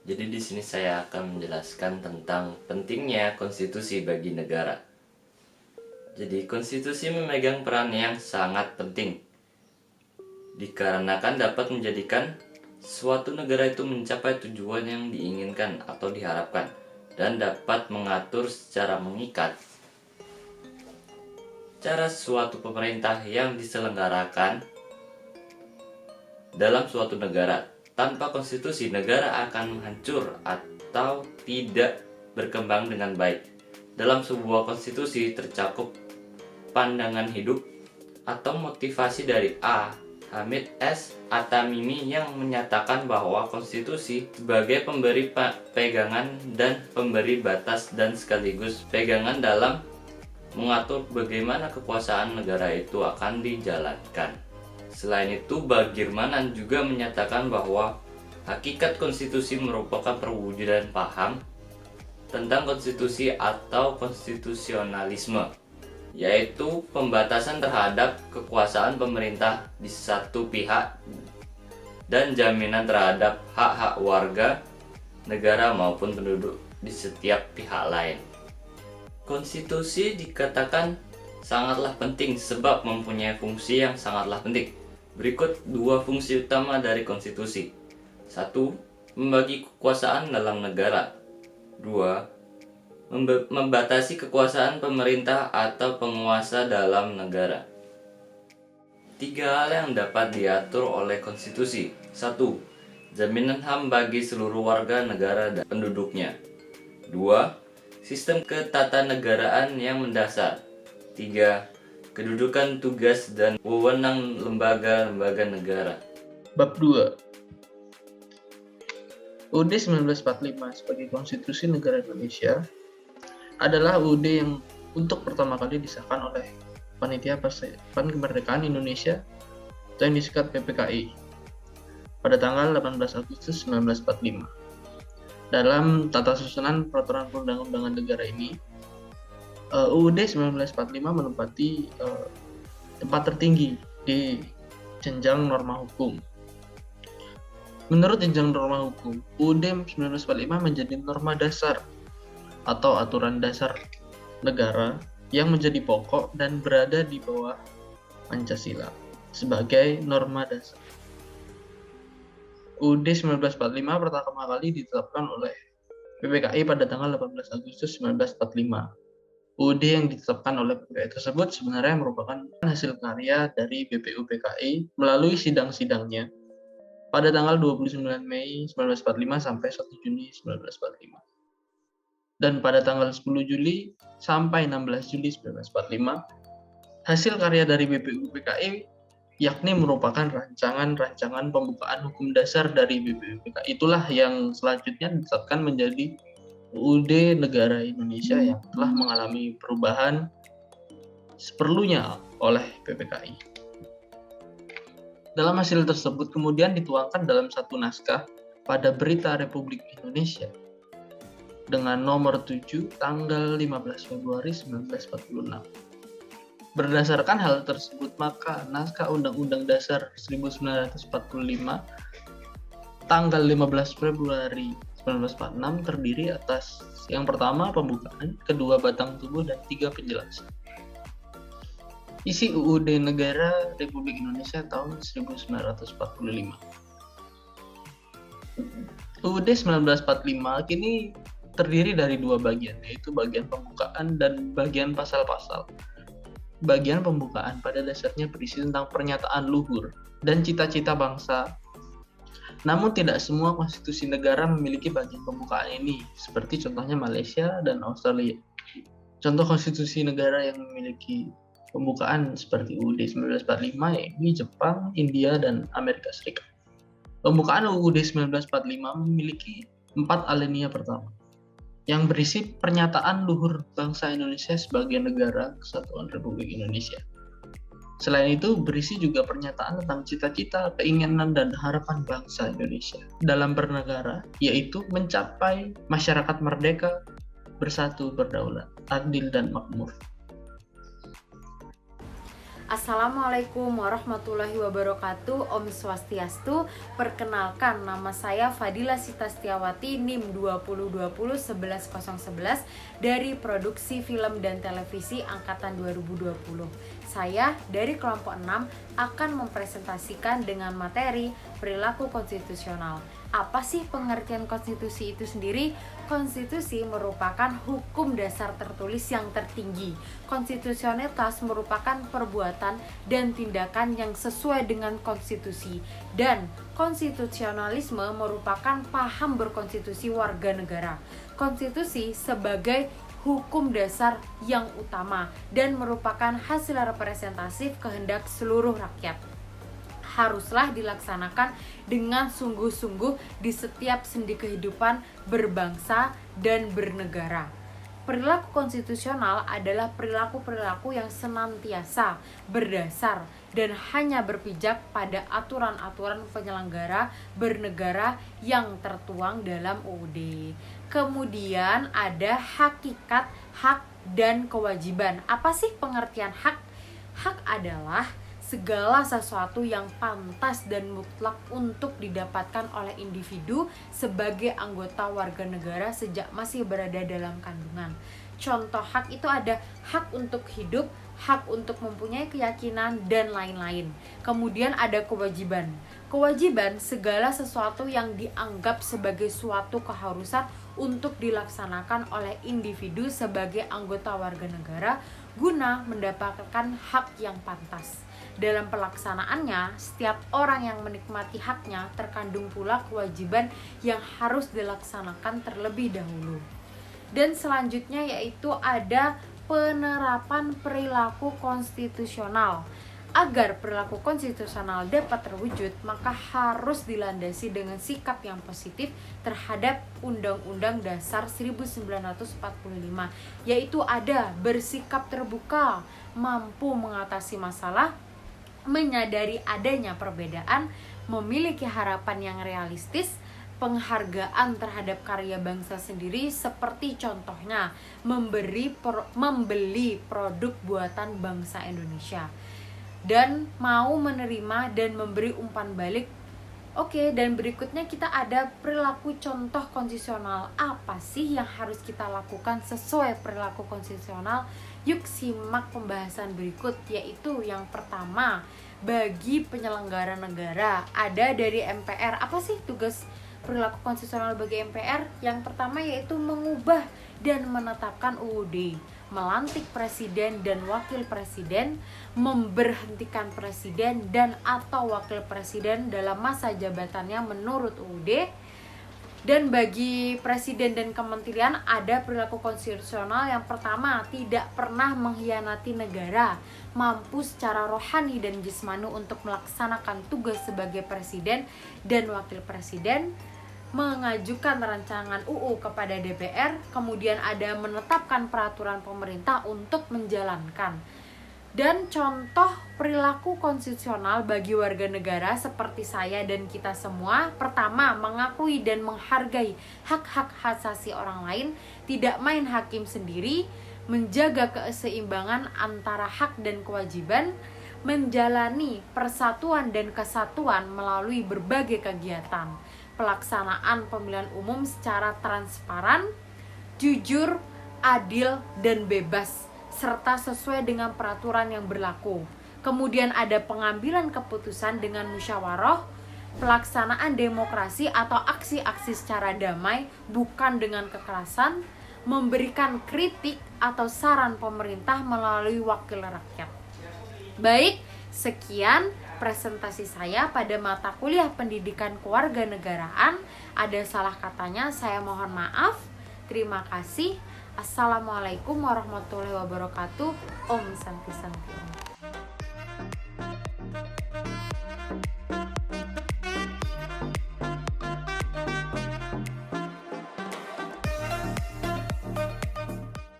Jadi di sini saya akan menjelaskan tentang pentingnya konstitusi bagi negara. Jadi konstitusi memegang peran yang sangat penting dikarenakan dapat menjadikan suatu negara itu mencapai tujuan yang diinginkan atau diharapkan dan dapat mengatur secara mengikat cara suatu pemerintah yang diselenggarakan dalam suatu negara. Tanpa konstitusi, negara akan hancur atau tidak berkembang dengan baik. Dalam sebuah konstitusi tercakup pandangan hidup atau motivasi dari A. Hamid S. Atamimi yang menyatakan bahwa konstitusi sebagai pemberi pegangan dan pemberi batas dan sekaligus pegangan dalam mengatur bagaimana kekuasaan negara itu akan dijalankan. Selain itu, Bagirmanan juga menyatakan bahwa hakikat konstitusi merupakan perwujudan paham tentang konstitusi atau konstitusionalisme, yaitu pembatasan terhadap kekuasaan pemerintah di satu pihak dan jaminan terhadap hak-hak warga negara maupun penduduk di setiap pihak lain. Konstitusi dikatakan sangatlah penting sebab mempunyai fungsi yang sangatlah penting. Berikut dua fungsi utama dari konstitusi. 1. Membagi kekuasaan dalam negara. 2. Membatasi kekuasaan pemerintah atau penguasa dalam negara. 3 hal yang dapat diatur oleh konstitusi. 1. Jaminan HAM bagi seluruh warga negara dan penduduknya. 2. Sistem ketatanegaraan yang mendasar. 3. Kedudukan, tugas, dan wewenang lembaga-lembaga negara. Bab 2. UUD 1945 sebagai Konstitusi Negara Indonesia adalah UUD yang untuk pertama kali disahkan oleh Panitia Persiapan Kemerdekaan Indonesia atau yang disingkat PPKI pada tanggal 18 Agustus 1945. Dalam tata susunan peraturan perundang-undangan negara ini, UUD 1945 menempati tempat tertinggi di jenjang norma hukum. Menurut jenjang norma hukum, UUD 1945 menjadi norma dasar atau aturan dasar negara yang menjadi pokok dan berada di bawah Pancasila sebagai norma dasar. UUD 1945 pertama kali ditetapkan oleh PPKI pada tanggal 18 Agustus 1945. UUD yang ditetapkan oleh PPKI tersebut sebenarnya merupakan hasil karya dari BPUPKI melalui sidang-sidangnya pada tanggal 29 Mei 1945 sampai 1 Juni 1945. Dan pada tanggal 10 Juli sampai 16 Juli 1945, hasil karya dari BPUPKI yakni merupakan rancangan pembukaan hukum dasar dari BPUPKI. Itulah yang selanjutnya ditetapkan menjadi UUD Negara Indonesia yang telah mengalami perubahan seperlunya oleh PPKI. Dalam hasil tersebut kemudian dituangkan dalam satu naskah pada Berita Republik Indonesia dengan nomor 7 tanggal 15 Februari 1946. Berdasarkan hal tersebut, maka naskah Undang-Undang Dasar 1945 tanggal 15 Februari 1946 terdiri atas yang pertama pembukaan, kedua batang tubuh, dan 3 penjelasan. Isi UUD Negara Republik Indonesia tahun 1945. UUD 1945 kini terdiri dari dua bagian, yaitu bagian pembukaan dan bagian pasal-pasal. Bagian pembukaan pada dasarnya berisi tentang pernyataan luhur dan cita-cita bangsa. Namun tidak semua konstitusi negara memiliki bagian pembukaan ini, seperti contohnya Malaysia dan Australia. Contoh konstitusi negara yang memiliki pembukaan seperti UUD 1945 yakni Jepang, India, dan Amerika Serikat. Pembukaan UUD 1945 memiliki 4 alinea pertama, yang berisi pernyataan luhur bangsa Indonesia sebagai negara kesatuan Republik Indonesia. Selain itu, berisi juga pernyataan tentang cita-cita, keinginan, dan harapan bangsa Indonesia dalam bernegara, yaitu mencapai masyarakat merdeka, bersatu, berdaulat, adil, dan makmur. Assalamualaikum warahmatullahi wabarakatuh. Om Swastiastu. Perkenalkan, nama saya Fadila Sita Setiawati, NIM 2020-11011 dari Produksi Film dan Televisi Angkatan 2020. Saya dari kelompok 6 akan mempresentasikan dengan materi perilaku konstitusional. Apa sih pengertian konstitusi itu sendiri? Konstitusi merupakan hukum dasar tertulis yang tertinggi. Konstitusionalitas merupakan perbuatan dan tindakan yang sesuai dengan konstitusi. Dan konstitusionalisme merupakan paham berkonstitusi warga negara. Konstitusi sebagai hukum dasar yang utama dan merupakan hasil representatif kehendak seluruh rakyat. Haruslah dilaksanakan dengan sungguh-sungguh di setiap sendi kehidupan berbangsa dan bernegara. Perilaku konstitusional adalah perilaku-perilaku yang senantiasa berdasar dan hanya berpijak pada aturan-aturan penyelenggara bernegara yang tertuang dalam UUD. Kemudian ada hakikat, hak, dan kewajiban. Apa sih pengertian hak? Hak adalah segala sesuatu yang pantas dan mutlak untuk didapatkan oleh individu sebagai anggota warga negara sejak masih berada dalam kandungan. Contoh hak itu ada hak untuk hidup, hak untuk mempunyai keyakinan, dan lain-lain. Kemudian ada kewajiban. Kewajiban segala sesuatu yang dianggap sebagai suatu keharusan untuk dilaksanakan oleh individu sebagai anggota warga negara guna mendapatkan hak yang pantas. Dalam pelaksanaannya, setiap orang yang menikmati haknya terkandung pula kewajiban yang harus dilaksanakan terlebih dahulu. Dan selanjutnya yaitu ada penerapan perilaku konstitusional. Agar perilaku konstitusional dapat terwujud, maka harus dilandasi dengan sikap yang positif terhadap Undang-Undang Dasar 1945, yaitu ada bersikap terbuka, mampu mengatasi masalah, menyadari adanya perbedaan, memiliki harapan yang realistis, penghargaan terhadap karya bangsa sendiri seperti contohnya membeli produk buatan bangsa Indonesia, dan mau menerima dan memberi umpan balik. Oke, dan berikutnya kita ada perilaku contoh konstitusional. Apa sih yang harus kita lakukan sesuai perilaku konstitusional? Yuk simak pembahasan berikut, yaitu yang pertama, bagi penyelenggara negara. Ada dari MPR. Apa sih tugas perilaku konstitusional bagi MPR? Yang pertama yaitu mengubah dan menetapkan UUD, melantik presiden dan wakil presiden, memberhentikan presiden dan atau wakil presiden dalam masa jabatannya menurut UUD. Dan bagi presiden dan kementerian ada perilaku konstitusional. Yang pertama, tidak pernah mengkhianati negara, mampu secara rohani dan jasmani untuk melaksanakan tugas sebagai presiden dan wakil presiden, mengajukan rancangan UU kepada DPR, kemudian ada menetapkan peraturan pemerintah untuk menjalankan. Dan contoh perilaku konstitusional bagi warga negara seperti saya dan kita semua, pertama, mengakui dan menghargai hak-hak asasi orang lain, tidak main hakim sendiri, menjaga keseimbangan antara hak dan kewajiban, menjalani persatuan dan kesatuan melalui berbagai kegiatan, pelaksanaan pemilihan umum secara transparan, jujur, adil, dan bebas, serta sesuai dengan peraturan yang berlaku. Kemudian ada pengambilan keputusan dengan musyawarah, pelaksanaan demokrasi atau aksi-aksi secara damai, bukan dengan kekerasan, memberikan kritik atau saran pemerintah melalui wakil rakyat. Baik, sekian presentasi saya pada mata kuliah pendidikan kewarganegaraan. Ada salah katanya, saya mohon maaf. Terima kasih. Assalamualaikum warahmatullahi wabarakatuh. Om Santi Santi Om.